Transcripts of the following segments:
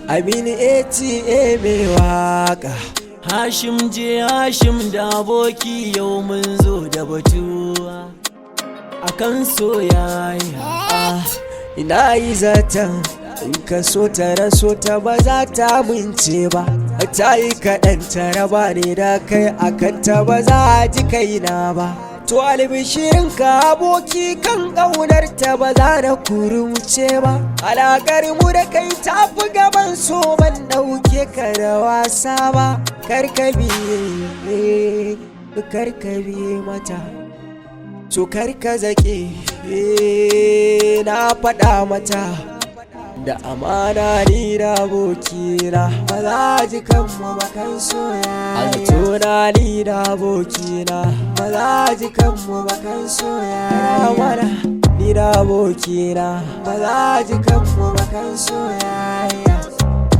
Aminu ATA mai waka. Hashim je Hashim da aboki yau mun zo da batu akan soyayya. Ina yi zaton in ka so ta raso ta ba za ta mince ba, ta yi kaɗan ta raba ne da kai akan ta ba za a ji kaina ba. To albishirin ka aboki kan ƙaunar ta ba za na kurumce ba, alaƙar mu da kai ta fi gaban so ban ɗauke ka da wasa ba. Karkabiye mata, to karka zaƙe na faɗa mata da amana ni da abokina ba za ji kanmu ba kan soyayya. Altona ni da abokina ba za ji kanmu ba kan soyayya. Mana ni da abokina ba za ji kanmu ba kan soyayya.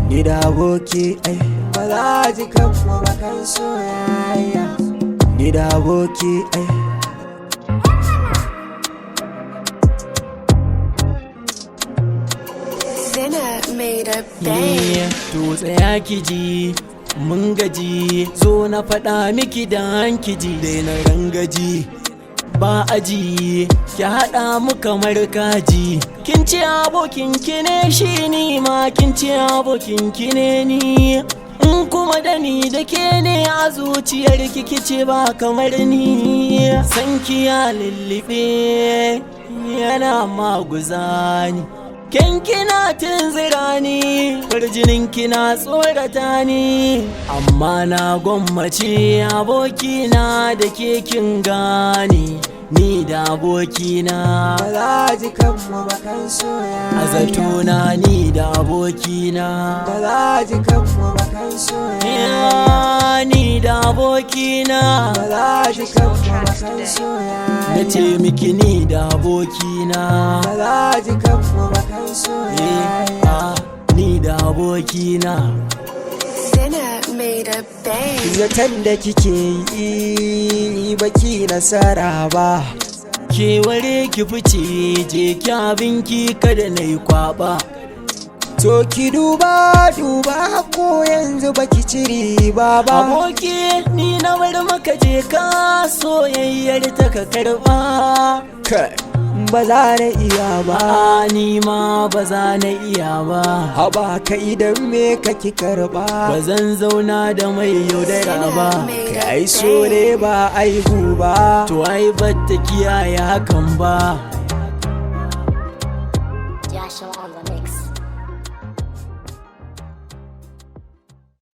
Ni da aboki ba za ji kanmu ba kan soyayya. Ni da aboki Made a bang. To tsaya ki ji mun gaji, zo na faɗa miki da hankiji dai na rangaji ba aji, ki haɗa mu kamar kaji. Kin ci abokin ki ne shi ni ma kin ci abokin ki ne ni, in kuma da ni da ke ne a zuciyar ki ce ba kamar ni. San ki ya lullube yana maguzani, ken kina tunzura ni, farjinin kina tsorata ni, amma na gwammace abokina da ke kin gane. Ni da abokina ba za ji kanmu ba kan soyayya. A zatona ni da abokina ba za ji kanmu ba kan soyayya. Ni da abokina ba za ji kanmu ba kan soyayya. na ce miki ni da abokina ba za ji kanmu ba kan soyayya. Ni da abokina made a bang. Zaton da kike yi baki nasara ba, keware ki fice je ki abinki kada na yi kwaba. to ki duba ko yanzu baki ciri ba. Aboki ni na bar maka je ka soyayyar ta ka karba. Ba za na iya ba, ni ma ba za na iya ba. haba ka idan me kake karba. Ba zan zauna da mai yaudara ba, kai so ne ba aihu ba. to ai batta kiyaye hakan ba. Joshua on the mix.